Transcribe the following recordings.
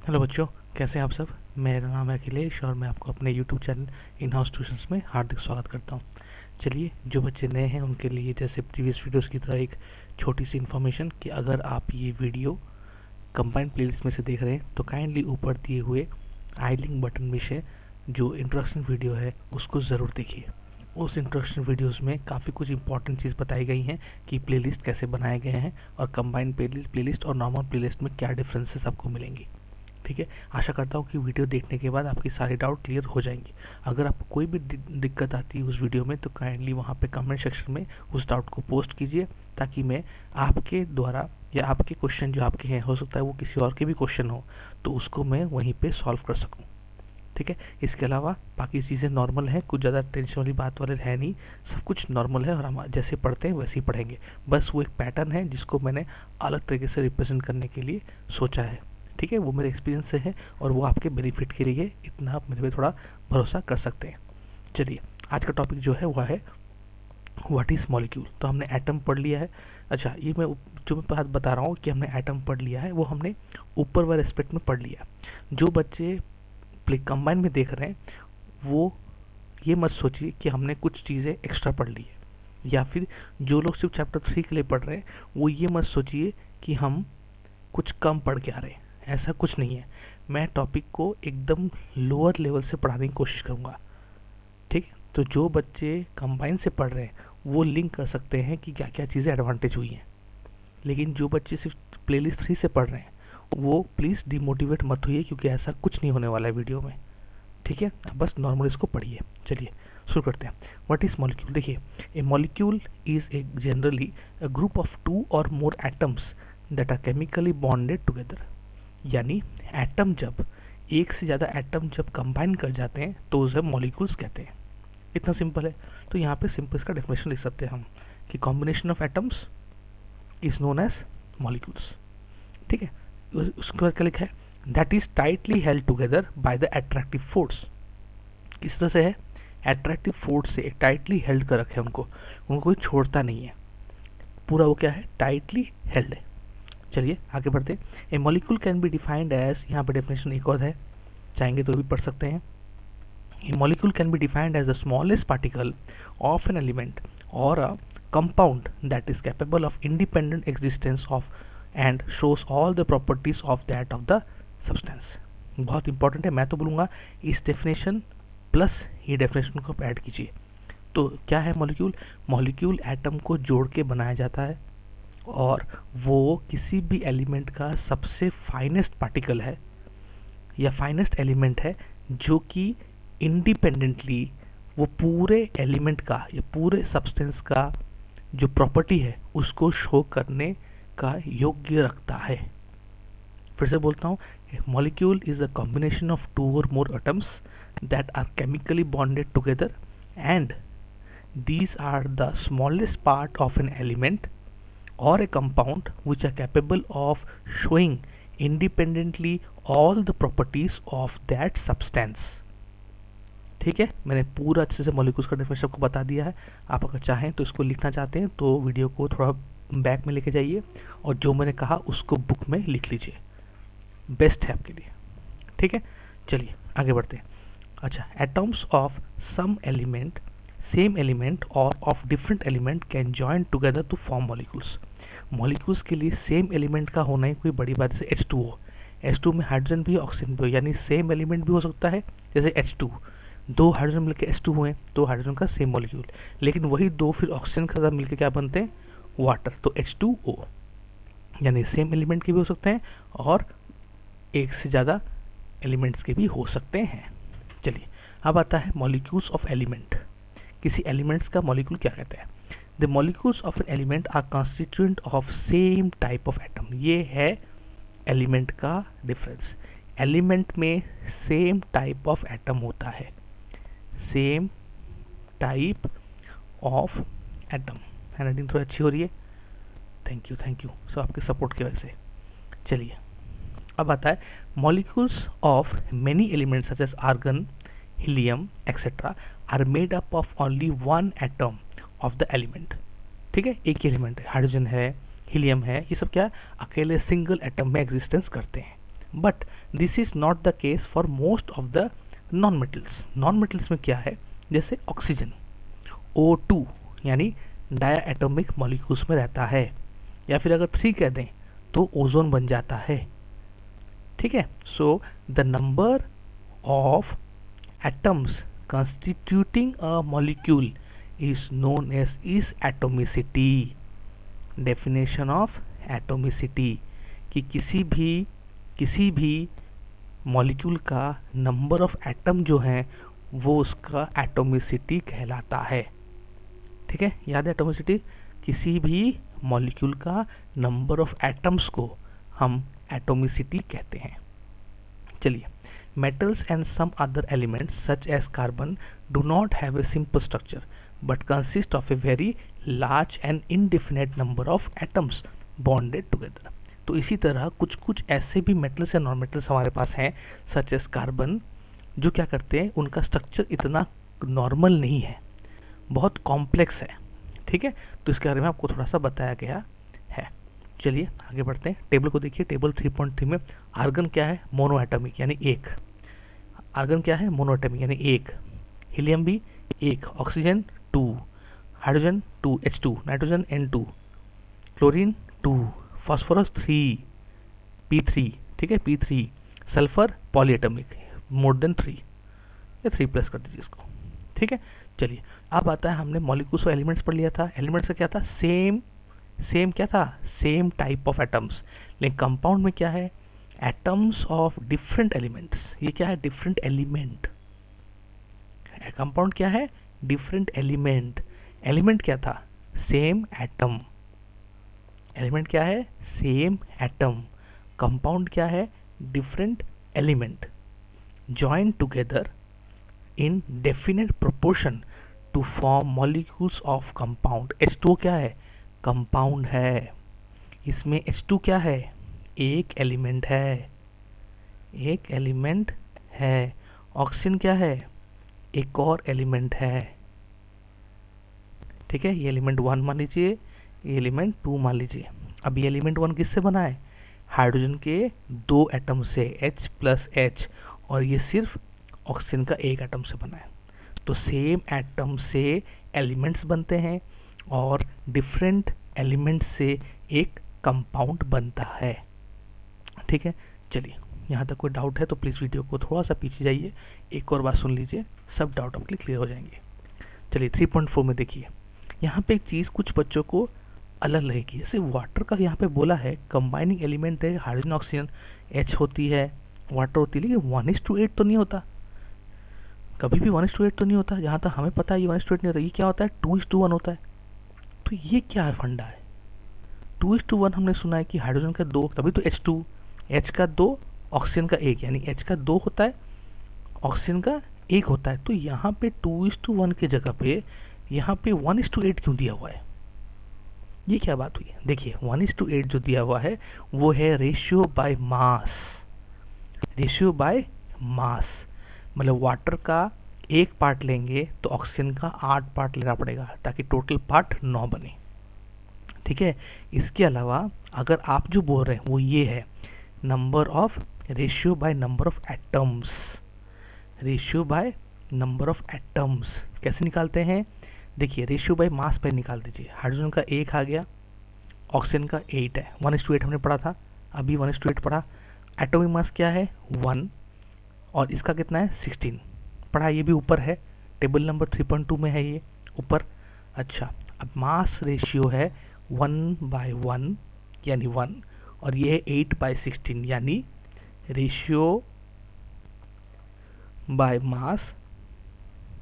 Hello बच्चों, कैसे हैं आप सब। मेरा नाम है अखिलेश और मैं आपको अपने YouTube channel in house tuitions में हार्दिक स्वागत करता हूं। चलिए, जो बच्चे नए हैं उनके लिए जैसे प्रीवियस वीडियोस की तरह एक छोटी सी इन्फॉर्मेशन कि अगर आप ये वीडियो कंबाइंड प्लेलिस्ट में से देख रहे हैं तो काइंडली ऊपर दिए हुए आई लिंक बटन में से जो इंट्रोडक्शन वीडियो है उसको ज़रूर देखिए। उस इंट्रोडक्शन वीडियोस में काफ़ी कुछ इंपॉर्टेंट चीज़ बताई गई हैं कि प्लेलिस्ट कैसे बनाए गए हैं और कंबाइंड प्लेलिस्ट और नॉर्मल प्लेलिस्ट में क्या डिफरेंसेस आपको मिलेंगी। ठीक है, आशा करता हूँ कि वीडियो देखने के बाद आपकी सारी डाउट क्लियर हो जाएंगे। अगर आपको कोई भी दिक्कत आती है उस वीडियो में तो काइंडली वहाँ पे कमेंट सेक्शन में उस डाउट को पोस्ट कीजिए, ताकि मैं आपके द्वारा या आपके क्वेश्चन जो आपके हैं, हो सकता है वो किसी और के भी क्वेश्चन हो, तो उसको मैं वहीं पे सॉल्व कर सकूँ। ठीक है, इसके अलावा बाकी चीज़ें नॉर्मल हैं, कुछ ज़्यादा टेंशन वाली बात वाले है नहीं, सब कुछ नॉर्मल है और हम जैसे पढ़ते हैं वैसे ही पढ़ेंगे। बस वो एक पैटर्न है जिसको मैंने अलग तरीके से रिप्रेजेंट करने के लिए सोचा है। ठीक है, वो मेरे एक्सपीरियंस से है और वो आपके बेनिफिट के लिए, इतना आप मेरे पे थोड़ा भरोसा कर सकते हैं। चलिए, आज का टॉपिक जो है वह है व्हाट इज़ मॉलिक्यूल। तो हमने एटम पढ़ लिया है। अच्छा, ये मैं जो मैं बात बता रहा हूँ कि हमने एटम पढ़ लिया है वो हमने ऊपर वाले एस्पेक्ट में पढ़ लिया। जो बच्चे कंबाइन में देख रहे हैं वो ये मत सोचिए कि हमने कुछ चीज़ें एक्स्ट्रा पढ़ ली है, या फिर जो लोग सिर्फ चैप्टर 3 के लिए पढ़ रहे हैं वो ये मत सोचिए कि हम कुछ कम पढ़ के आ रहे हैं। ऐसा कुछ नहीं है, मैं टॉपिक को एकदम लोअर लेवल से पढ़ाने की कोशिश करूँगा। ठीक है, तो जो बच्चे कंबाइन से पढ़ रहे हैं वो लिंक कर सकते हैं कि क्या क्या चीज़ें एडवांटेज हुई हैं, लेकिन जो बच्चे सिर्फ प्लेलिस्ट 3 से पढ़ रहे हैं वो प्लीज़ डिमोटिवेट मत होइए, क्योंकि ऐसा कुछ नहीं होने वाला है वीडियो में। ठीक है, आप बस नॉर्मल इसको पढ़िए। चलिए शुरू करते हैं। What is molecule. देखिए, a molecule is a generally a group of 2 और more atoms that are chemically bonded together. यानी एटम जब एक से ज़्यादा एटम जब कंबाइन कर जाते हैं तो उसे मॉलिक्यूल्स कहते हैं। इतना सिंपल है। तो यहाँ पे सिंपल इसका डेफिनेशन लिख सकते हैं हम कि combination of atoms is known as molecules. ठीक है, उसके बाद क्या लिखा है, that is tightly held together by the attractive force. किस तरह से है, अट्रैक्टिव फोर्स से टाइटली हेल्ड कर रखे उनको कोई छोड़ता नहीं है, पूरा वो क्या है, टाइटली हेल्ड है। चलिए आगे बढ़ते हैं। A molecule can be defined as, यहाँ पे डेफिनेशन एक और है, चाहेंगे तो भी पढ़ सकते हैं। A molecule can be defined as the smallest particle of an element और a compound that is capable of independent existence of and shows all the properties of that of the substance. बहुत important है, मैं तो बोलूँगा इस definition plus ये definition को add कीजिए। तो क्या है मॉलिक्यूल। मॉलिक्यूल एटम को जोड़ के बनाया जाता है और वो किसी भी एलिमेंट का सबसे फाइनेस्ट पार्टिकल है या फाइनेस्ट एलिमेंट है, जो कि इंडिपेंडेंटली वो पूरे एलिमेंट का या पूरे सब्सटेंस का जो प्रॉपर्टी है उसको शो करने का योग्य रखता है। फिर से बोलता हूँ, molecule is a combination of 2 और more atoms that are chemically bonded together and these are the smallest part of an element or a compound which are capable of showing independently all the properties of that substance। ठीक है, मैंने पूरा अच्छे से molecules का definition आपको बता दिया है। आप अगर चाहें तो इसको लिखना चाहते हैं तो वीडियो को थोड़ा बैक में लेके जाइए और जो मैंने कहा उसको बुक में लिख लीजिए, बेस्ट है आपके लिए। ठीक है, चलिए आगे बढ़ते हैं। अच्छा, atoms of some element, same element और of different element can join together to form molecules. Molecules के लिए सेम एलिमेंट का होना ही कोई बड़ी बात है। जैसे H2O, H2 में हाइड्रोजन भी ऑक्सीजन भी हो, यानी सेम एलिमेंट भी हो सकता है। जैसे H2, 2 हाइड्रोजन मिलकर H2 हुए, 2 हाइड्रोजन का सेम मॉलिक्यूल, लेकिन वही 2 फिर ऑक्सीजन के साथ मिलकर क्या बनते हैं, वाटर, तो H2O। यानी सेम एलिमेंट के भी हो सकते हैं और एक से ज़्यादा एलिमेंट्स के भी हो सकते हैं। चलिए अब आता है मॉलिक्यूल्स ऑफ एलिमेंट। किसी एलिमेंट्स का मॉलिक्यूल क्या कहते हैं। The molecules of an element are constituent of same type of atom. ये है एलिमेंट का डिफरेंस। एलिमेंट में सेम टाइप ऑफ एटम होता है, same type of atom. Handwriting थोड़ी अच्छी हो रही है, थैंक यू सब आपके सपोर्ट की वजह से। चलिए अब आता है molecules of many elements such as argon, helium etcetera are made up of only one atom of the element. ठीक है, एक ही एलिमेंट है, हाइड्रोजन है, हीलियम है, ये सब क्या अकेले सिंगल एटम में एग्जिस्टेंस करते हैं। But this is not the case for most of the non metals. Non metals में क्या है, जैसे ऑक्सीजन O2 यानी डाया एटॉमिक मॉलिक्यूल्स में रहता है, या फिर अगर 3 कह दें तो ओजोन बन जाता है। ठीक है, so the number of atoms constituting a molecule is known as its atomicity। Definition of atomicity कि किसी भी मॉलिक्यूल का नंबर ऑफ एटम जो है वो उसका एटोमिसिटी कहलाता है। ठीक है, याद है एटोमिसिटी, किसी भी मॉलिक्यूल का नंबर ऑफ एटम्स को हम एटोमिसिटी कहते हैं। चलिए, metals and some other elements such as carbon do not have a simple structure but consist of a very large and indefinite number of atoms bonded together। तो इसी तरह कुछ ऐसे भी मेटल्स या नॉन मेटल्स हमारे पास हैं सच एस कार्बन, जो क्या करते हैं, उनका स्ट्रक्चर इतना नॉर्मल नहीं है, बहुत कॉम्प्लेक्स है। ठीक है, तो इसके बारे में आपको थोड़ा सा बताया गया है। चलिए आगे बढ़ते हैं, टेबल को देखिए। टेबल 3.3 में आर्गन क्या है, मोनो एटॉमिक यानी एक। आर्गन क्या है, मोनो एटॉमिक यानी एक। हीलियम भी एक, oxygen 2, hydrogen 2 H2, nitrogen N2, chlorine 2, phosphorus 3 P3। ठीक है, P3। Sulphur polyatomic more than 3 या 3 प्लस कर दीजिए इसको। ठीक है, चलिए अब आता है, हमने मॉलिक्यूल्स और एलिमेंट्स पढ़ लिया था। एलिमेंट्स का क्या था, सेम क्या था, सेम टाइप ऑफ एटम्स। लेकिन कंपाउंड में क्या है, एटम्स ऑफ डिफरेंट एलिमेंट्स। ये क्या है, डिफरेंट एलिमेंट। कंपाउंड क्या है, डिफरेंट एलिमेंट। एलिमेंट क्या था, सेम एटम। एलिमेंट क्या है, सेम एटम। कंपाउंड क्या है, different element join together in definite proportion to form molecules of compound. H2 क्या है, कंपाउंड है। इसमें H2 क्या है, एक एलिमेंट है, एक एलिमेंट है। ऑक्सीजन क्या है, एक और एलिमेंट है। ठीक है, ये एलिमेंट 1 मान लीजिए, ये एलिमेंट 2 मान लीजिए। अब ये एलिमेंट 1 किससे बना है, हाइड्रोजन के 2 एटम से H+H, और ये सिर्फ ऑक्सीजन का एक एटम से बना है। तो सेम एटम से एलिमेंट्स बनते हैं और डिफरेंट एलिमेंट्स से एक कंपाउंड बनता है। ठीक है, चलिए यहाँ तक कोई डाउट है तो प्लीज़ वीडियो को थोड़ा सा पीछे जाइए, एक और बात सुन लीजिए, सब डाउट आपके क्लियर हो जाएंगे। चलिए 3.4 में देखिए, यहाँ पे एक चीज़ कुछ बच्चों को अलग लगेगी। जैसे वाटर का यहाँ पे बोला है कंबाइनिंग एलिमेंट है, हाइड्रोजन ऑक्सीजन H होती है, वाटर होती है, लेकिन 1:8 तो नहीं होता, कभी भी 1:8 तो नहीं होता। जहाँ तक हमें पता है ये 1:8 नहीं होता, ये क्या होता है, 2:1 होता है। तो ये क्या फंडा है, 2:1 हमने सुना है कि हाइड्रोजन का 2, तभी तो H2, H का 2, ऑक्सीजन का 1, यानी H का 2 होता है, ऑक्सीजन का 1 होता है। तो यहाँ पे 2:1 के जगह पे यहाँ पे 1:8 क्यों दिया हुआ है, ये क्या बात हुई। देखिए 1:8 जो दिया हुआ है वो है ratio by mass. Ratio by mass मतलब वाटर का 1 पार्ट लेंगे तो ऑक्सीजन का 8 पार्ट लेना पड़ेगा ताकि टोटल पार्ट 9 बने। ठीक है, इसके अलावा अगर आप जो बोल रहे हैं वो ये है number of ratio by number of atoms. Ratio by number of atoms कैसे निकालते हैं, देखिए रेशियो बाय मास पे निकाल दीजिए। हाइड्रोजन का 1 आ गया, ऑक्सीजन का 8 है, 1:8 हमने पढ़ा था, अभी 1:8 पढ़ा। एटॉमिक मास क्या है 1, और इसका कितना है 16 पढ़ा, ये भी ऊपर है, टेबल नंबर 3.2 में है ये ऊपर। अच्छा, अब मास रेशियो है 1/1 यानी 1, और ये है 8/16 यानी रेशियो बाय मास,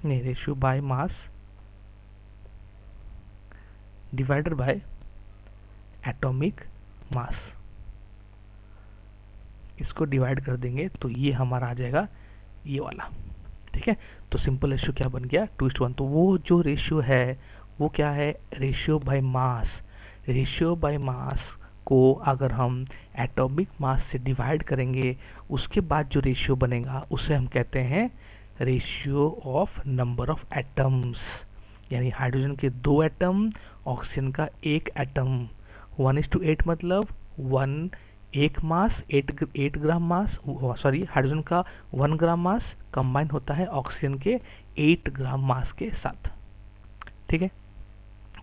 नहीं ratio by mass divided by atomic mass. इसको डिवाइड कर देंगे तो ये हमारा आ जाएगा ये वाला। ठीक है, तो सिंपल रेशियो क्या बन गया 2:1। तो वो जो रेशियो है वो क्या है, ratio by mass. Ratio by mass को अगर हम एटॉमिक मास से डिवाइड करेंगे उसके बाद जो रेशियो बनेगा उसे हम कहते हैं ratio of number of atoms. यानी हाइड्रोजन के 2 एटम, ऑक्सीजन का 1 एटम। 1:8 मतलब 1 एक मास 8 ग्राम मास, सॉरी हाइड्रोजन का 1 ग्राम मास कंबाइन होता है ऑक्सीजन के 8 ग्राम मास के साथ। ठीक है,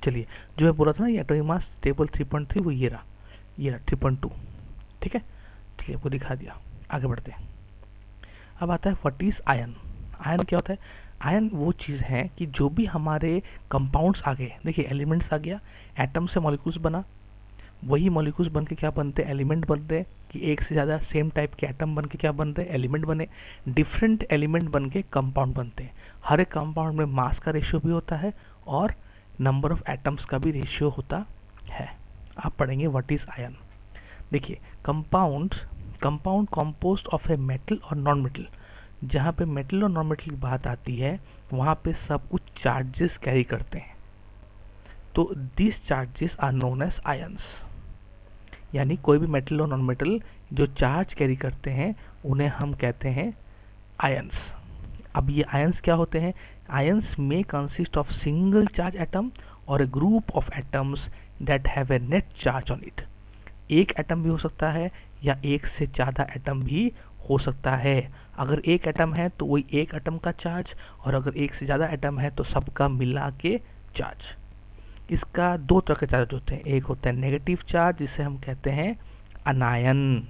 चलिए जो मैं बोला था ना ये एटॉमिक मास टेबल 3.3 वो ये रहा 3.2। ठीक है, चलिए आपको दिखा दिया, आगे बढ़ते हैं। अब आता है व्हाट इज आयन। आयन क्या होता है? आयन वो चीज़ है कि जो भी हमारे कंपाउंड्स आ गए, देखिए एलिमेंट्स आ गया, एटम से मॉलिक्यूल्स बना, वही मॉलिक्यूल्स बन के क्या बनते हैं? एलिमेंट बन रहे, कि एक से ज़्यादा सेम टाइप के एटम बन के क्या बन रहे? एलिमेंट बने, डिफरेंट एलिमेंट बन के कंपाउंड बनते हैं। हर एक कंपाउंड में मास का रेशियो भी होता है और नंबर ऑफ एटम्स का भी रेशियो होता है। आप पढ़ेंगे व्हाट इज आयन। देखिए compound compost of a metal और नॉन मेटल, जहाँ पे मेटल और नॉन मेटल की बात आती है वहाँ पे सब कुछ चार्जेस कैरी करते हैं, तो this charges are known as ions. यानी कोई भी मेटल और नॉन मेटल जो चार्ज कैरी करते हैं उन्हें हम कहते हैं आयंस। अब ये आयंस क्या होते हैं? आयंस में consist of single charge atom और a group of atoms that have a net charge on it. एक एटम भी हो सकता है या एक से ज़्यादा एटम भी हो सकता है। अगर एक एटम है तो वही एक एटम का चार्ज, और अगर एक से ज़्यादा एटम है तो सबका मिला के चार्ज। इसका दो तरह के चार्ज होते हैं, एक होता है नेगेटिव चार्ज जिसे हम कहते हैं अनायन।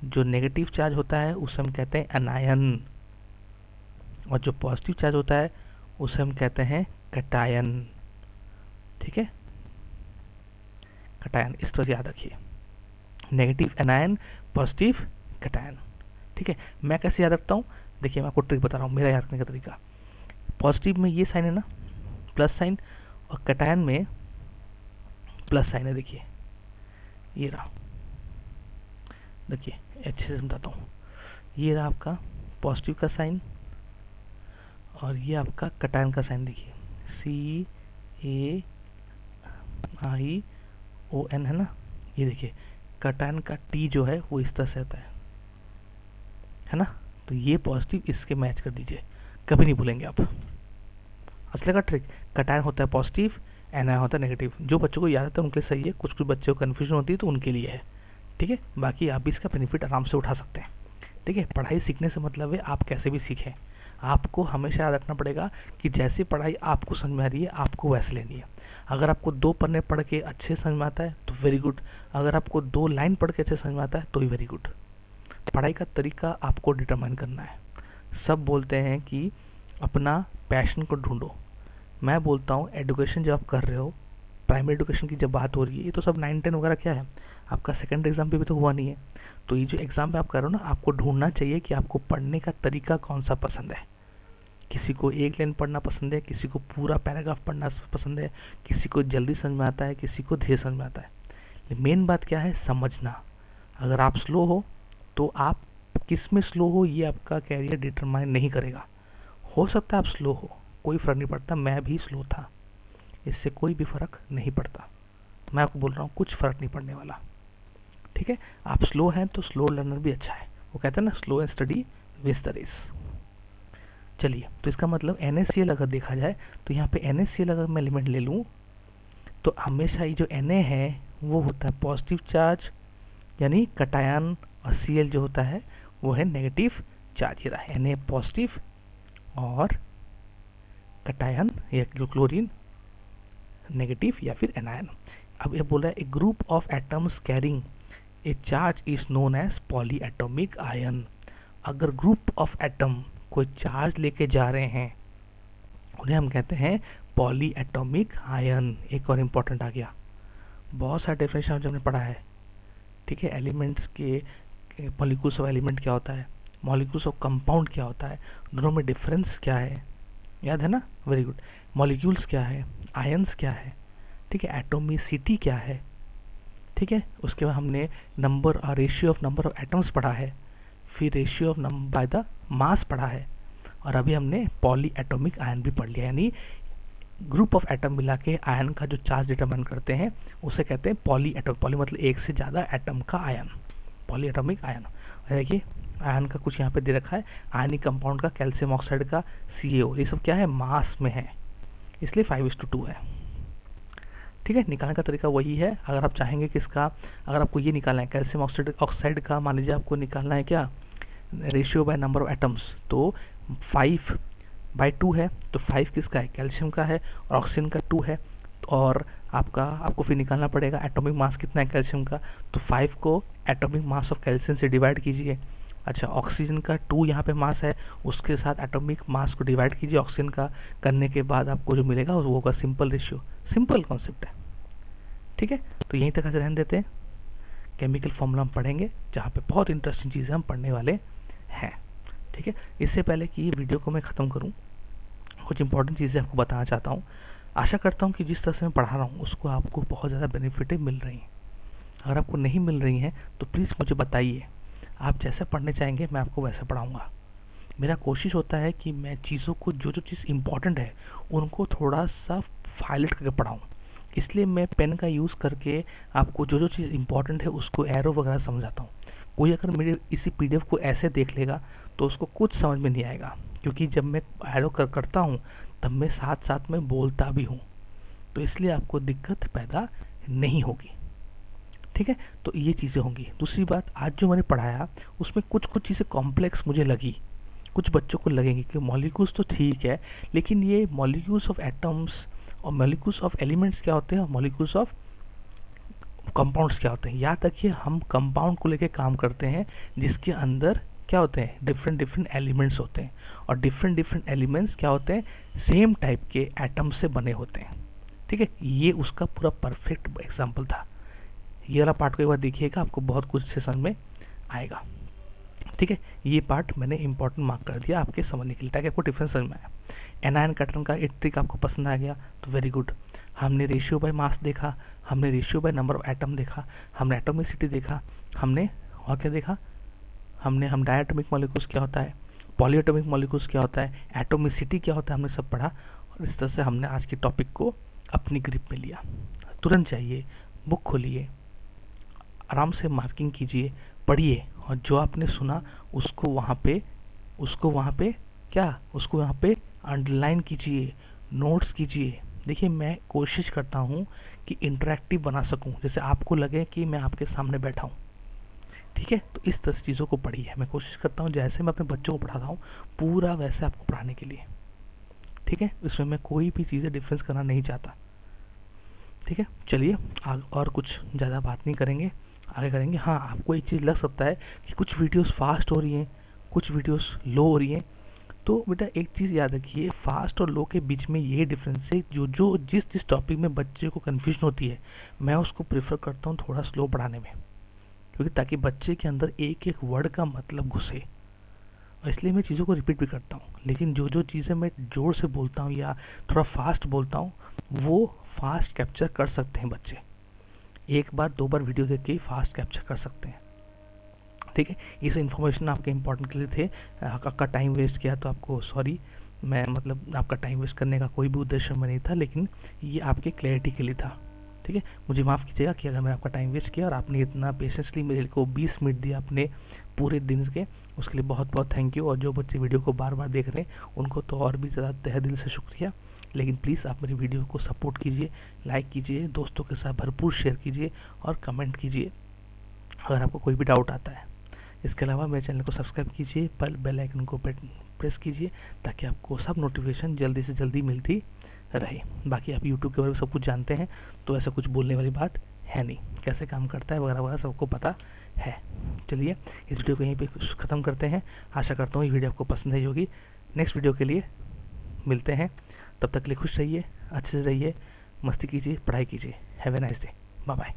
जो नेगेटिव चार्ज होता है उसे हम कहते हैं अनायन, और जो पॉजिटिव चार्ज होता है उसे हम कहते हैं कटायन। ठीक है, कटायन इस तरह से याद रखिए, नेगेटिव एनायन, पॉजिटिव कटायन। ठीक है, मैं कैसे याद रखता हूँ? देखिए मैं आपको ट्रिक बता रहा हूँ, मेरा याद करने का तरीका। पॉजिटिव में ये साइन है ना, प्लस साइन, और कटायन में प्लस साइन है। देखिए ये रहा, देखिए अच्छे से समझाता हूँ। ये रहा आपका पॉजिटिव का साइन और ये आपका कटायन का साइन। देखिए CAION है ना, ये देखिए कटायन का T जो है वो इस तरह से होता है ना, तो ये पॉजिटिव इसके मैच कर दीजिए, कभी नहीं भूलेंगे आप। असले का ट्रिक, कटायन होता है पॉजिटिव, एनायन होता है नेगेटिव। जो बच्चों को याद आता है उनके लिए सही है, कुछ कुछ बच्चों को कन्फ्यूजन होती है तो उनके लिए है। ठीक है, बाकी आप भी इसका बेनिफिट आराम से उठा सकते हैं। ठीक है, पढ़ाई सीखने से मतलब है आप कैसे भी सीखें, आपको हमेशा याद रखना पड़ेगा कि जैसे पढ़ाई आपको समझ में आ रही है आपको वैसे लेनी है। अगर आपको 2 पन्ने पढ़ के अच्छे समझ में आता है तो वेरी गुड, अगर आपको 2 लाइन पढ़ के अच्छे समझ में आता है तो ही वेरी गुड। पढ़ाई का तरीका आपको डिटरमाइन करना है। सब बोलते हैं कि अपना पैशन को ढूंढो, मैं बोलता हूँ एजुकेशन जब आप कर रहे हो, प्राइमरी एजुकेशन की जब बात हो रही है, ये तो सब 9-10 वगैरह क्या है, आपका सेकेंड एग्जाम भी तो हुआ नहीं है। तो ये जो एग्ज़ाम पे आप कर रहे हो ना, आपको ढूंढना चाहिए कि आपको पढ़ने का तरीका कौन सा पसंद है। किसी को एक लाइन पढ़ना पसंद है, किसी को पूरा पैराग्राफ पढ़ना पसंद है, किसी को जल्दी समझ में आता है, किसी को धीरे समझ में आता है। मेन बात क्या है? समझना। अगर आप स्लो हो तो आप किस में स्लो हो ये आपका कैरियर डिटरमाइन नहीं करेगा। हो सकता है आप स्लो हो, कोई फ़र्क नहीं पड़ता, मैं भी स्लो था, इससे कोई भी फ़र्क नहीं पड़ता। मैं आपको बोल रहा हूँ कुछ फ़र्क नहीं पड़ने वाला। ठीक है, आप स्लो हैं तो स्लो लर्नर भी अच्छा है, वो कहते हैं ना slow and steady wins the race. चलिए, तो इसका मतलब NaCl अगर देखा जाए तो यहाँ पे NaCl अगर मैं एलिमेंट ले लूँ तो हमेशा ये जो Na है वो होता है पॉजिटिव चार्ज, यानी कटायन, और Cl जो होता है वो है नेगेटिव चार्ज। ये रहा Na पॉजिटिव और कटायन या क्लोरीन नेगेटिव या फिर एनायन। अब ये बोल रहा है a group of atoms carrying a charge is known as polyatomic ion. अगर ग्रुप ऑफ एटम कोई चार्ज लेके जा रहे हैं उन्हें हम कहते हैं पॉली एटोमिक आयन। एक और इम्पॉर्टेंट आ गया, बहुत सारे डेफिनेशन हमने पढ़ा है। ठीक है, एलिमेंट्स के मॉलिक्यूल्स ऑफ एलिमेंट क्या होता है, मॉलिक्यूल्स ऑफ कंपाउंड क्या होता है, दोनों में डिफरेंस क्या है, याद है ना, वेरी गुड। मॉलिक्यूल्स क्या है, आयंस क्या है, ठीक है, एटोमिसिटी क्या है, ठीक है। उसके बाद हमने नंबर और ratio of number of atoms पढ़ा है, फिर ratio of number by the mass पढ़ा है, और अभी हमने पॉली एटॉमिक आयन भी पढ़ लिया, यानी ग्रुप ऑफ एटम मिला के आयन का जो चार्ज डिटरमाइन करते हैं उसे कहते हैं पॉली एटॉमिक। पॉली मतलब एक से ज़्यादा एटम का आयन, पॉली एटॉमिक आयन। देखिए आयन का कुछ यहाँ पे दे रखा है, आयनिक कंपाउंड का, कैल्शियम ऑक्साइड का, CaO, ये सब क्या है, मास में है, इसलिए 5:2 है। ठीक है, निकालने का तरीका वही है। अगर आप चाहेंगे कि इसका, अगर आपको ये निकालना है कैल्शियम ऑक्साइड का, मान लीजिए आपको निकालना है क्या, ratio by number of atoms, तो 5/2 है, तो 5 किसका है, कैल्शियम का है, और ऑक्सीजन का 2 है। और आपको फिर निकालना पड़ेगा एटॉमिक मास कितना है कैल्शियम का, तो 5 को एटॉमिक मास ऑफ कैल्शियम से डिवाइड कीजिए। अच्छा, ऑक्सीजन का 2 यहाँ पे मास है, उसके साथ एटॉमिक मास को डिवाइड कीजिए ऑक्सीजन का, करने के बाद आपको जो मिलेगा वो होगा सिंपल रेशियो। सिंपल कॉन्सेप्ट है, ठीक है। तो यहीं तक रहने देते हैं, केमिकल फॉर्मूला हम पढ़ेंगे जहाँ पे बहुत इंटरेस्टिंग चीज़ें हम पढ़ने वाले हैं, ठीक है। इससे पहले कि वीडियो को मैं ख़त्म करूँ, कुछ इंपॉर्टेंट चीज़ें आपको बताना चाहता हूँ। आशा करता हूँ कि जिस तरह से मैं पढ़ा रहा हूँ उसको आपको बहुत ज़्यादा बेनिफिटें मिल रही हैं। अगर आपको नहीं मिल रही हैं तो प्लीज़ मुझे बताइए, आप जैसे पढ़ने चाहेंगे मैं आपको वैसे पढ़ाऊँगा। मेरा कोशिश होता है कि मैं चीज़ों को, जो चीज़ इंपॉर्टेंट है उनको थोड़ा सा हाईलाइट करके पढ़ाऊँ। इसलिए मैं पेन का यूज़ करके आपको जो चीज़ इंपॉर्टेंट है उसको एरो वगैरह समझाता हूँ। कोई अगर मेरे इसी PDF को ऐसे देख लेगा तो उसको कुछ समझ में नहीं आएगा, क्योंकि जब मैं एरो करता हूँ तब मैं साथ साथ में बोलता भी हूँ, तो इसलिए आपको दिक्कत पैदा नहीं होगी, ठीक है। तो ये चीज़ें होंगी। दूसरी बात, आज जो मैंने पढ़ाया उसमें कुछ चीज़ें कॉम्प्लेक्स मुझे लगी, कुछ बच्चों को लगेंगे कि मॉलिक्यूल्स तो ठीक है, लेकिन ये मॉलिक्यूल्स ऑफ एटम्स और मॉलिक्यूल्स ऑफ एलिमेंट्स क्या होते हैं, और मॉलिक्यूल्स ऑफ कंपाउंड्स क्या होते हैं। याद रखिए, हम कंपाउंड को लेके काम करते हैं जिसके अंदर क्या होते हैं, डिफरेंट एलिमेंट्स होते हैं, और डिफरेंट एलिमेंट्स क्या होते हैं, सेम टाइप के एटम्स से बने होते हैं, ठीक है। ये उसका पूरा परफेक्ट एग्जाम्पल था। ये वाला पार्ट को एक बार देखिएगा, आपको बहुत कुछ से समझ में आएगा, ठीक है। ये पार्ट मैंने इंपॉर्टेंट मार्क कर दिया आपके समझने के लिए, ताकि आपको डिफरेंस समझ में आया। एनायन पैटर्न का एक ट्रिक आपको पसंद आ गया तो वेरी गुड। हमने रेशियो बाय मास देखा, हमने ratio by number of atom देखा, हमने एटोमिसिटी देखा, हमने और क्या देखा, हम डायटोमिक मॉलिक्यूल्स क्या होता है, पॉलीएटॉमिक मॉलिक्यूल्स क्या होता है, एटोमिसिटी क्या होता है, हमने सब पढ़ा। और इस तरह से हमने आज के टॉपिक को अपनी ग्रिप में लिया। तुरंत जाइए, बुक खोलिए, आराम से मार्किंग कीजिए, पढ़िए, और जो आपने सुना उसको वहाँ पे अंडरलाइन कीजिए, नोट्स कीजिए। देखिए, मैं कोशिश करता हूँ कि इंटरेक्टिव बना सकूँ, जैसे आपको लगे कि मैं आपके सामने बैठा हूँ, ठीक है। तो इस तरह चीज़ों को पढ़िए। मैं कोशिश करता हूँ जैसे मैं अपने बच्चों को पढ़ाता हूँ पूरा वैसे आपको पढ़ाने के लिए, ठीक है। इसमें मैं कोई भी चीज़ें डिफरेंस करना नहीं चाहता, ठीक है। चलिए और कुछ ज़्यादा बात नहीं करेंगे, आगे करेंगे। हाँ, आपको एक चीज़ लग सकता है कि कुछ वीडियोस फास्ट हो रही हैं, कुछ वीडियोस लो हो रही हैं, तो बेटा एक चीज़ याद रखिए, फास्ट और लो के बीच में ये डिफरेंस है। जिस टॉपिक में बच्चे को कन्फ्यूजन होती है, मैं उसको प्रेफर करता हूँ थोड़ा स्लो पढ़ाने में, क्योंकि ताकि बच्चे के अंदर एक एक वर्ड का मतलब घुसे। और इसलिए मैं चीज़ों को रिपीट भी करता हूँ, लेकिन जो चीज़ें मैं जोर से बोलता हूँ या थोड़ा फास्ट बोलता हूँ वो फास्ट कैप्चर कर सकते हैं बच्चे। एक बार 2 बार वीडियो देख के ही फास्ट कैप्चर कर सकते हैं, ठीक है। इस इन्फॉर्मेशन आपके इंपॉर्टेंट के लिए थे। आपका टाइम वेस्ट किया तो आपको सॉरी। मैं मतलब आपका टाइम वेस्ट करने का कोई भी उद्देश्य में नहीं था, लेकिन ये आपके क्लैरिटी के लिए था, ठीक है। मुझे माफ़ कीजिएगा कि अगर मैंने आपका टाइम वेस्ट किया और आपने इतना पेशेंसली मेरे को 20 मिनट दिया अपने पूरे दिन के, उसके लिए बहुत बहुत थैंक यू। और जो बच्चे वीडियो को बार बार देख रहे हैं उनको तो और भी ज़्यादा तहे दिल से शुक्रिया। लेकिन प्लीज़ आप मेरी वीडियो को सपोर्ट कीजिए, लाइक कीजिए, दोस्तों के साथ भरपूर शेयर कीजिए और कमेंट कीजिए अगर आपको कोई भी डाउट आता है। इसके अलावा मेरे चैनल को सब्सक्राइब कीजिए, बेल आइकन को प्रेस कीजिए, ताकि आपको सब नोटिफिकेशन जल्दी से जल्दी मिलती रहे। बाकी आप यूट्यूब के बारे में सब कुछ जानते हैं, तो ऐसा कुछ बोलने वाली बात है नहीं, कैसे काम करता है वगैरह वगैरह सबको पता है। चलिए इस वीडियो को यहीं पे ख़त्म करते हैं। आशा करता हूँ ये वीडियो आपको पसंद आई होगी। नेक्स्ट वीडियो के लिए मिलते हैं, तब तक के लिए खुश रहिए, अच्छे से रहिए, मस्ती कीजिए, पढ़ाई कीजिए। Have a nice day, bye bye.